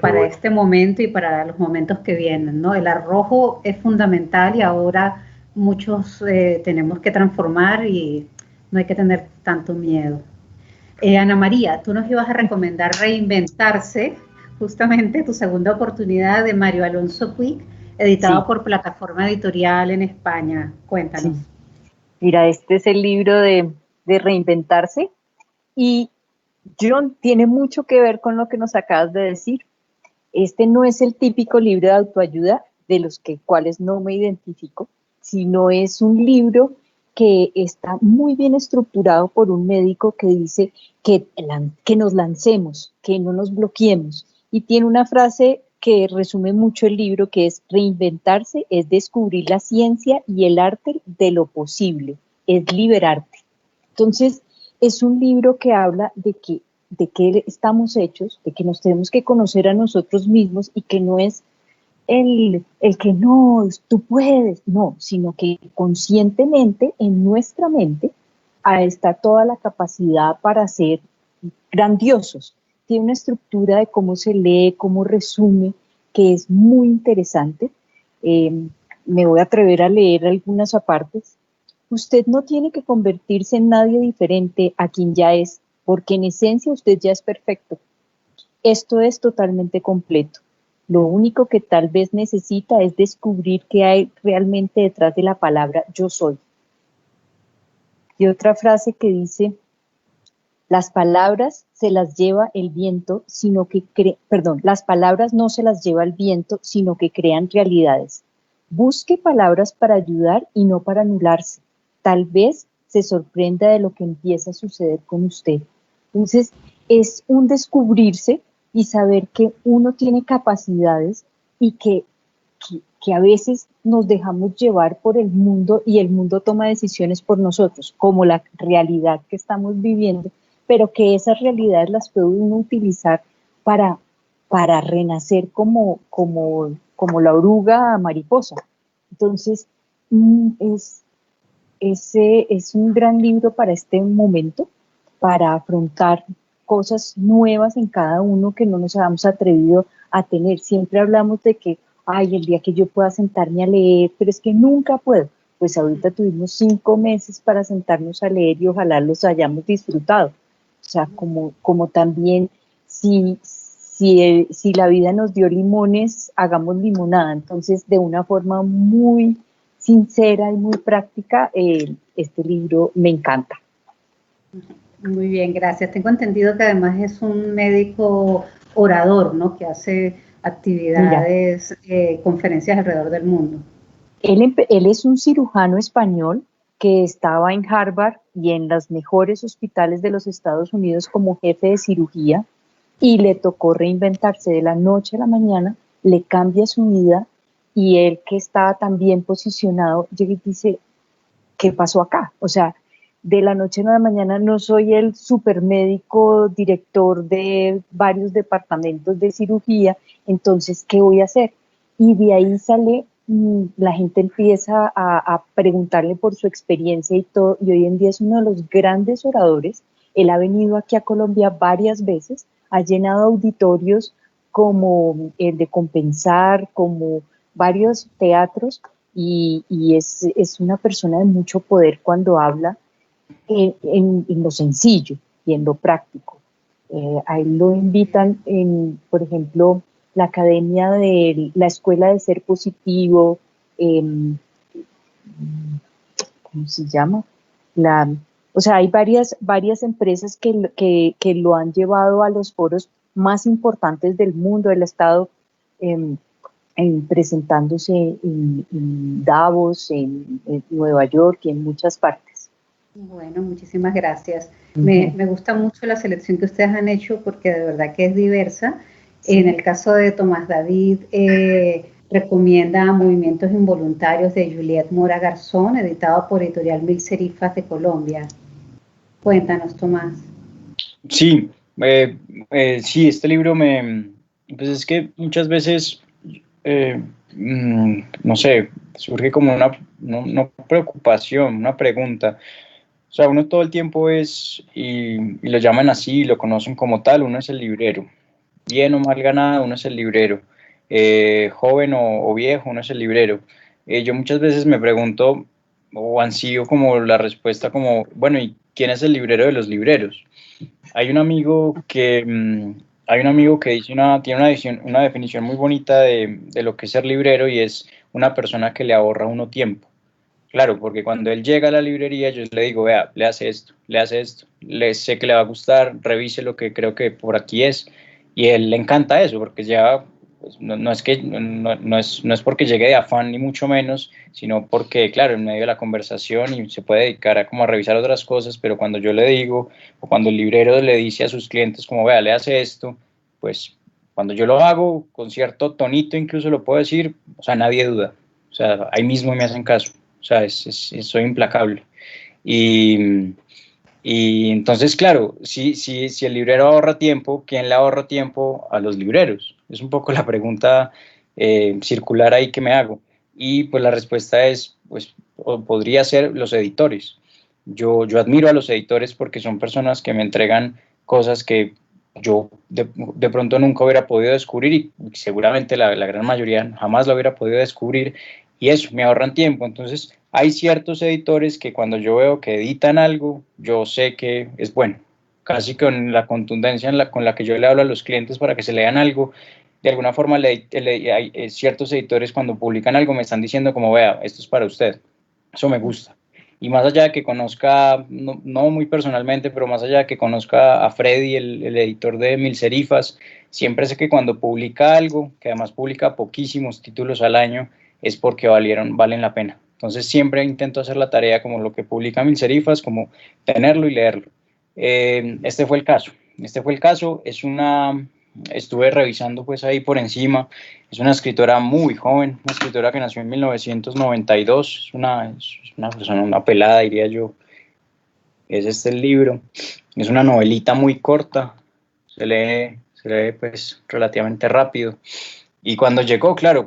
para este momento y para los momentos que vienen, ¿no? El arrojo es fundamental y ahora muchos tenemos que transformar y no hay que tener tanto miedo. Ana María, tú nos ibas a recomendar Reinventarse, justamente tu segunda oportunidad de Mario Alonso Puig. editado Sí. por Plataforma Editorial en España. Cuéntanos. Sí. Mira, este es el libro de reinventarse y John tiene mucho que ver con lo que nos acabas de decir. Este no es el típico libro de autoayuda de los cuales no me identifico, sino es un libro que está muy bien estructurado por un médico que dice que nos lancemos, que no nos bloqueemos. Y tiene una frase que resume mucho el libro, que es: reinventarse es descubrir la ciencia y el arte de lo posible, es liberarte. Entonces, es un libro que habla de qué estamos hechos, de que nos tenemos que conocer a nosotros mismos y que no es el que no, tú puedes, no, sino que conscientemente en nuestra mente está toda la capacidad para ser grandiosos. Tiene una estructura de cómo se lee, cómo resume, que es muy interesante. Me voy a atrever a leer algunas apartes. Usted no tiene que convertirse en nadie diferente a quien ya es, porque en esencia usted ya es perfecto. Esto es totalmente completo. Lo único que tal vez necesita es descubrir qué hay realmente detrás de la palabra yo soy. Y otra frase que dice: las palabras se las lleva el viento, las palabras no se las lleva el viento, sino que crean realidades. Busque palabras para ayudar y no para anularse. Tal vez se sorprenda de lo que empieza a suceder con usted. Entonces, es un descubrirse y saber que uno tiene capacidades y que a veces nos dejamos llevar por el mundo y el mundo toma decisiones por nosotros, como la realidad que estamos viviendo, pero que esas realidades las puede uno utilizar para, para renacer como la oruga mariposa. Entonces, es un gran libro para este momento, para afrontar cosas nuevas en cada uno que no nos habíamos atrevido a tener. Siempre hablamos de que, ay, el día que yo pueda sentarme a leer, pero es que nunca puedo. Pues ahorita tuvimos 5 meses para sentarnos a leer y ojalá los hayamos disfrutado. O sea, como también si la vida nos dio limones, hagamos limonada. Entonces, de una forma muy sincera y muy práctica, este libro me encanta. Muy bien, gracias. Tengo entendido que además es un médico orador, ¿no? Que hace actividades, conferencias alrededor del mundo. Él es un cirujano español que estaba en Harvard y en los mejores hospitales de los Estados Unidos como jefe de cirugía, y le tocó reinventarse de la noche a la mañana, le cambia su vida, y él, que estaba tan bien posicionado, llega y dice: ¿qué pasó acá? O sea, de la noche a la mañana no soy el supermédico, director de varios departamentos de cirugía, entonces, ¿qué voy a hacer? Y de ahí sale, la gente empieza a preguntarle por su experiencia y todo, y hoy en día es uno de los grandes oradores. Él ha venido aquí a Colombia varias veces, ha llenado auditorios como el de Compensar, como varios teatros, y es una persona de mucho poder cuando habla en lo sencillo y en lo práctico. A él lo invitan por ejemplo, la academia de la Escuela de Ser Positivo, ¿cómo se llama? O sea, hay varias empresas que lo han llevado a los foros más importantes del mundo. Él ha estado presentándose en Davos, en Nueva York y en muchas partes. Bueno, muchísimas gracias. Me gusta mucho la selección que ustedes han hecho porque de verdad que es diversa. Sí. En el caso de Tomás David, recomienda Movimientos Involuntarios de Juliette Mora Garzón, editado por Editorial Mil Serifas de Colombia. Cuéntanos, Tomás. Sí, sí, este libro pues es que muchas veces, no sé, surge como una preocupación, una pregunta. O sea, uno todo el tiempo y lo llaman así, lo conocen como tal, uno es el librero. Bien o mal ganado, uno es el librero. Joven o viejo, uno es el librero. Yo muchas veces me pregunto, o ansío como la respuesta como, bueno, ¿y quién es el librero de los libreros? Hay un amigo hay un amigo que dice tiene una definición muy bonita de lo que es ser librero y es una persona que le ahorra a uno tiempo. Claro, porque cuando él llega a la librería, yo le digo, vea, le hace esto, sé que le va a gustar, revise lo que creo que por aquí es. Y a él le encanta eso, porque ya, pues, no es que, no es porque llegue de afán ni mucho menos, sino porque, claro, en medio de la conversación y se puede dedicar a como a revisar otras cosas, pero cuando yo le digo, o cuando el librero le dice a sus clientes como, vea, le hace esto, pues cuando yo lo hago con cierto tonito, incluso lo puedo decir, o sea, nadie duda. O sea, ahí mismo me hacen caso. O sea, soy implacable. Y, y entonces, claro, si el librero ahorra tiempo, ¿quién le ahorra tiempo a los libreros? Es un poco la pregunta circular ahí que me hago. Y pues la respuesta es, pues, podría ser los editores. Yo admiro a los editores porque son personas que me entregan cosas que yo de pronto nunca hubiera podido descubrir y seguramente la gran mayoría jamás lo hubiera podido descubrir y eso, me ahorran tiempo. Entonces, hay ciertos editores que cuando yo veo que editan algo, yo sé que es bueno. Casi con la contundencia con la que yo le hablo a los clientes para que se lean algo, de alguna forma hay ciertos editores cuando publican algo me están diciendo como, vea, esto es para usted. Eso me gusta. Y más allá de que conozca, no muy personalmente, pero más allá de que conozca a Freddy, el editor de Mil Serifas, siempre sé que cuando publica algo, que además publica poquísimos títulos al año, es porque valen la pena. Entonces siempre intento hacer la tarea como lo que publica Mil Serifas, como tenerlo y leerlo. Este fue el caso. Estuve revisando pues ahí por encima. Es una escritora muy joven, una escritora que nació en 1992. Es una persona, una pelada, diría yo. Es este el libro. Es una novelita muy corta. Se lee pues relativamente rápido. Y cuando llegó, claro,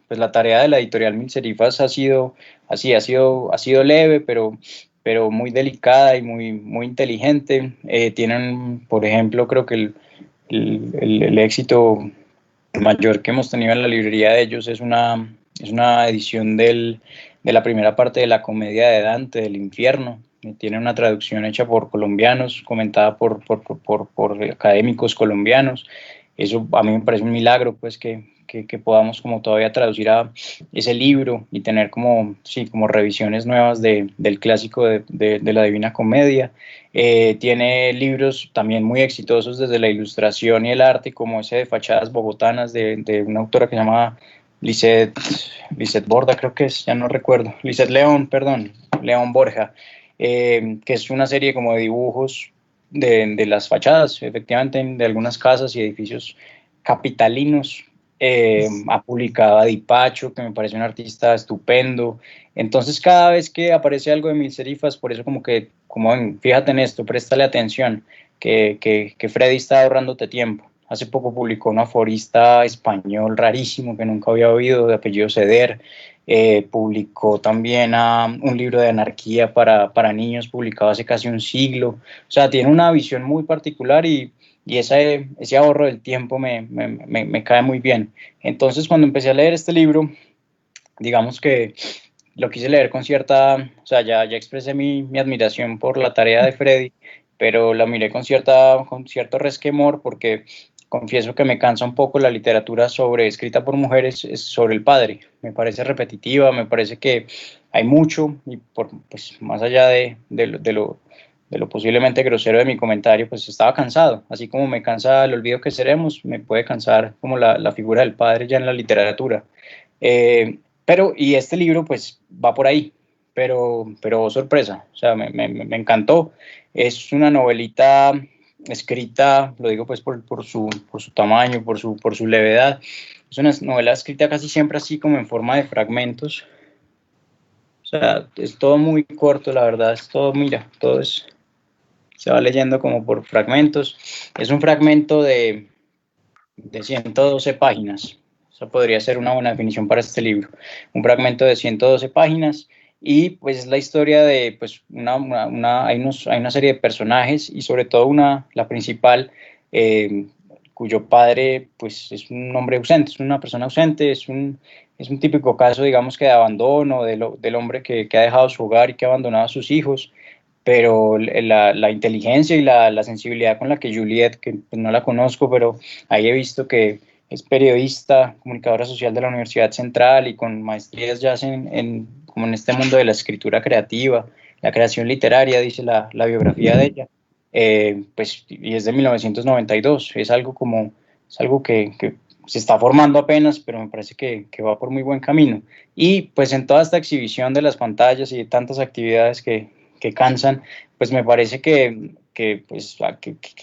pues la tarea de la editorial Mil Serifas ha sido así, ha sido leve, pero muy delicada y muy inteligente. Tienen, por ejemplo, creo que el éxito mayor que hemos tenido en la librería de ellos es una edición de la primera parte de la comedia de Dante, del Infierno. Tiene una traducción hecha por colombianos, comentada por académicos colombianos. Eso a mí me parece un milagro, pues, que podamos como todavía traducir a ese libro y tener como, sí, como revisiones nuevas del clásico de la Divina Comedia. Tiene libros también muy exitosos desde la ilustración y el arte, como ese de Fachadas Bogotanas de una autora que se llama Lisette Borda, creo que es, ya no recuerdo, Lisette León, perdón, León Borja, que es una serie como de dibujos de las fachadas, efectivamente, de algunas casas y edificios capitalinos. Ha publicado a Dipacho, que me parece un artista estupendo. Entonces, cada vez que aparece algo de Mil Serifas, por eso fíjate en esto, préstale atención, que Freddy está ahorrándote tiempo. Hace poco publicó un aforista español rarísimo que nunca había oído, de apellido Ceder. Publicó también un libro de anarquía para niños, publicado hace casi un siglo. O sea, tiene una visión muy particular y ese ahorro del tiempo me cae muy bien. Entonces, cuando empecé a leer este libro, digamos que lo quise leer con o sea, ya expresé mi admiración por la tarea de Freddy, pero la miré con cierto resquemor porque confieso que me cansa un poco la literatura escrita por mujeres sobre el padre. Me parece repetitiva, me parece que hay mucho y pues, más allá de lo posiblemente grosero de mi comentario, pues estaba cansado. Así como me cansa El olvido que seremos, me puede cansar como la figura del padre ya en la literatura. Y este libro pues va por ahí, pero oh, sorpresa, o sea, me encantó. Es una novelita escrita, lo digo pues por su tamaño, por su levedad. Es una novela escrita casi siempre así como en forma de fragmentos. O sea, es todo muy corto, la verdad, es todo, mira, se va leyendo como por fragmentos. Es un fragmento de 112 páginas. Eso podría ser una buena definición para este libro. Un fragmento de 112 páginas y pues es la historia de pues hay una serie de personajes y sobre todo la principal, cuyo padre pues es un hombre ausente, es una persona ausente, es un típico caso digamos que de abandono del hombre que ha dejado su hogar y que ha abandonado a sus hijos. pero la inteligencia y la sensibilidad con la que Juliet, que pues, no la conozco, pero ahí he visto que es periodista, comunicadora social de la Universidad Central y con maestrías ya como en este mundo de la escritura creativa, la creación literaria, dice la biografía de ella, pues, y es de 1992, es algo que se está formando apenas, pero me parece que va por muy buen camino. Y pues en toda esta exhibición de las pantallas y de tantas actividades que cansan, pues me parece que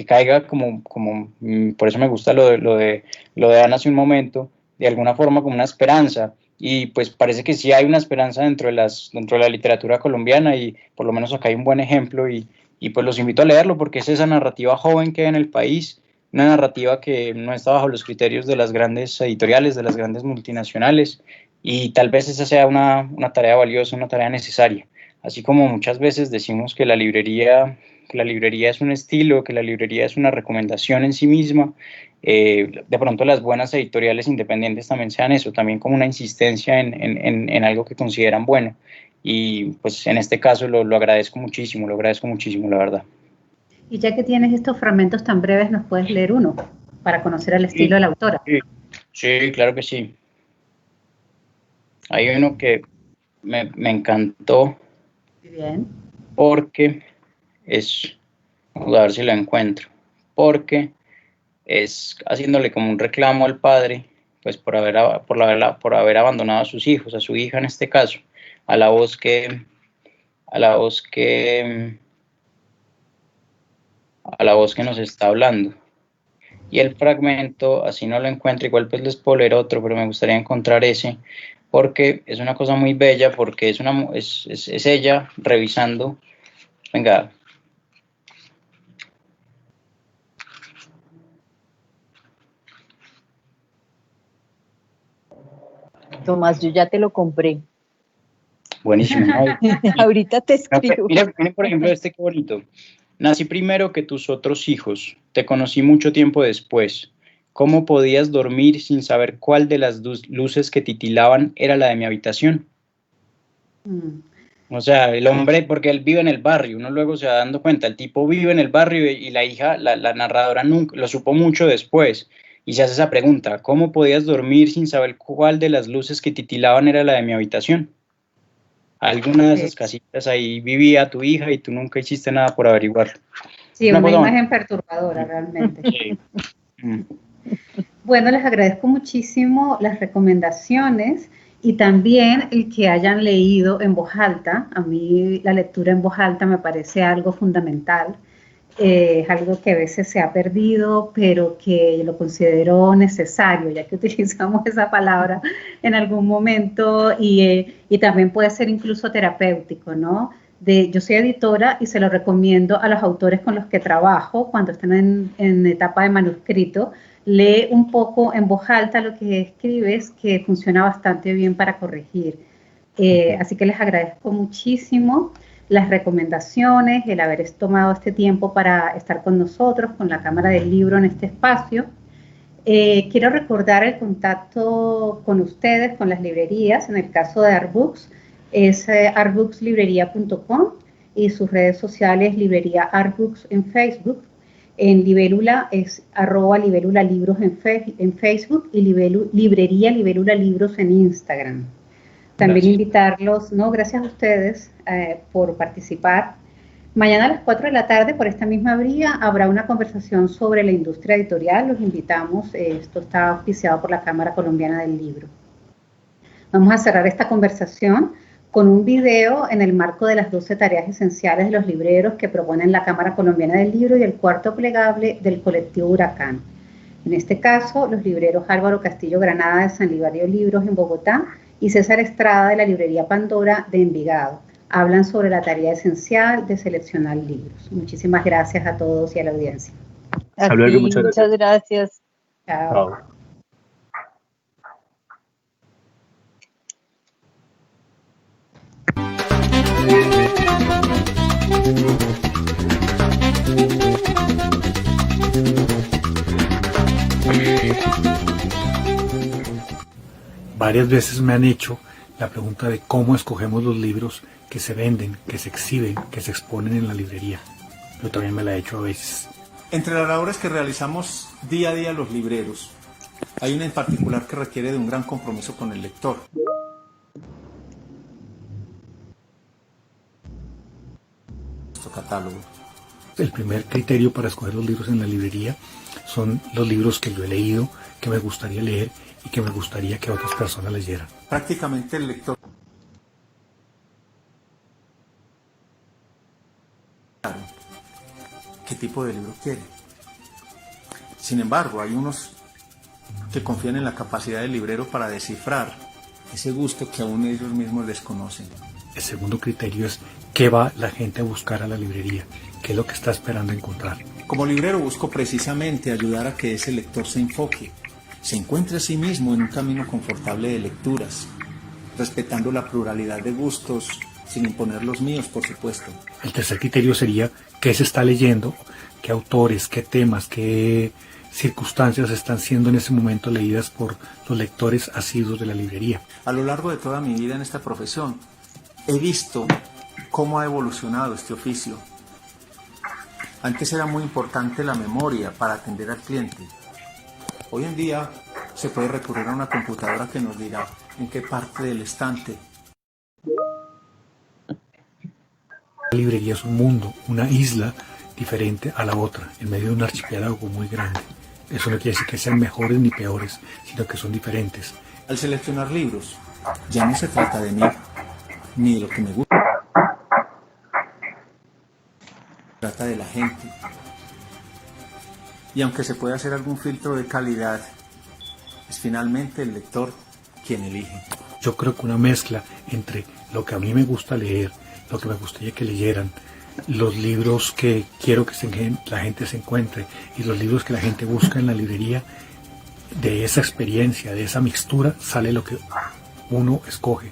caiga como por eso me gusta lo de Ana hace un momento, de alguna forma como una esperanza, y pues parece que sí hay una esperanza dentro de la literatura colombiana, y por lo menos acá hay un buen ejemplo, y pues los invito a leerlo, porque es esa narrativa joven que hay en el país, una narrativa que no está bajo los criterios de las grandes editoriales, de las grandes multinacionales, y tal vez esa sea una tarea valiosa, una tarea necesaria. Así como muchas veces decimos que la librería es un estilo, que la librería es una recomendación en sí misma, de pronto las buenas editoriales independientes también sean eso, también como una insistencia en algo que consideran bueno. Y pues en este caso lo agradezco muchísimo, la verdad. Y ya que tienes estos fragmentos tan breves, ¿nos puedes leer uno para conocer el estilo de la autora? Sí, claro que sí. Hay uno que me encantó. Muy bien. Porque vamos a ver si lo encuentro, porque es haciéndole como un reclamo al padre, pues por haber abandonado a sus hijos, a su hija en este caso, a la voz que nos está hablando. Y el fragmento, así no lo encuentro, igual pues les puedo leer otro, pero me gustaría encontrar ese, porque es una cosa muy bella, porque es ella revisando. Venga. Tomás, yo ya te lo compré. Buenísimo. Ahorita te escribo. Mira, por ejemplo, qué bonito. Nací primero que tus otros hijos, te conocí mucho tiempo después. ¿Cómo podías dormir sin saber cuál de las luces que titilaban era la de mi habitación? O sea, el hombre, porque él vive en el barrio, uno luego se va dando cuenta, el tipo vive en el barrio y la hija, la narradora nunca lo supo mucho después, y se hace esa pregunta, ¿cómo podías dormir sin saber cuál de las luces que titilaban era la de mi habitación? Alguna de esas casitas ahí vivía tu hija y tú nunca hiciste nada por averiguarlo. Sí, una imagen perturbadora realmente. Sí. Bueno, les agradezco muchísimo las recomendaciones y también el que hayan leído en voz alta. A mí la lectura en voz alta me parece algo fundamental. Es algo que a veces se ha perdido, pero que lo considero necesario, ya que utilizamos esa palabra en algún momento, y también puede ser incluso terapéutico, ¿no? Yo soy editora y se lo recomiendo a los autores con los que trabajo cuando están en etapa de manuscrito. Lee un poco en voz alta lo que escribes, que funciona bastante bien para corregir. Así que les agradezco muchísimo las recomendaciones, el haber tomado este tiempo para estar con nosotros, con la Cámara del Libro en este espacio. Quiero recordar el contacto con ustedes, con las librerías. En el caso de Artbooks, es artbookslibrería.com, y sus redes sociales, librería Artbooks en Facebook. En Libélula es @libélulalibros en Facebook, y librería Libélula Libros en Instagram. También invitarlos, gracias a ustedes por participar. Mañana a las 4 de la tarde, por esta misma vía, habrá una conversación sobre la industria editorial. Los invitamos, esto está auspiciado por la Cámara Colombiana del Libro. Vamos a cerrar esta conversación con un video en el marco de las 12 tareas esenciales de los libreros que proponen la Cámara Colombiana del Libro y el cuarto plegable del colectivo Huracán. En este caso, los libreros Álvaro Castillo Granada de San Libario Libros en Bogotá y César Estrada de la librería Pandora de Envigado hablan sobre la tarea esencial de seleccionar libros. Muchísimas gracias a todos y a la audiencia. Hasta luego, muchas gracias. Chao. Chao. Varias veces me han hecho la pregunta de cómo escogemos los libros que se venden, que se exhiben, que se exponen en la librería. Yo también me la he hecho a veces. Entre las labores que realizamos día a día los libreros, hay una en particular que requiere de un gran compromiso con el lector. Nuestro catálogo. El primer criterio para escoger los libros en la librería son los libros que yo he leído, que me gustaría leer y que me gustaría que otras personas leyeran. Prácticamente el lector qué tipo de libro quiere. Sin embargo, hay unos que confían en la capacidad del librero para descifrar ese gusto que aún ellos mismos desconocen. El segundo criterio es qué va la gente a buscar a la librería, qué es lo que está esperando encontrar. Como librero busco precisamente ayudar a que ese lector se enfoque, se encuentre a sí mismo en un camino confortable de lecturas, respetando la pluralidad de gustos, sin imponer los míos, por supuesto. El tercer criterio sería qué se está leyendo, qué autores, qué temas, qué circunstancias están siendo en ese momento leídas por los lectores asiduos de la librería. A lo largo de toda mi vida en esta profesión, he visto cómo ha evolucionado este oficio. Antes era muy importante la memoria para atender al cliente. Hoy en día se puede recurrir a una computadora que nos dirá en qué parte del estante. La librería es un mundo, una isla diferente a la otra, en medio de un archipiélago muy grande. Eso no quiere decir que sean mejores ni peores, sino que son diferentes. Al seleccionar libros, ya no se trata de mí, ni de lo que me gusta. Se trata de la gente. Y aunque se puede hacer algún filtro de calidad, es finalmente el lector quien elige. Yo creo que una mezcla entre lo que a mí me gusta leer, lo que me gustaría que leyeran, los libros que quiero que la gente se encuentre y los libros que la gente busca en la librería, de esa experiencia, de esa mixtura, sale lo que uno escoge.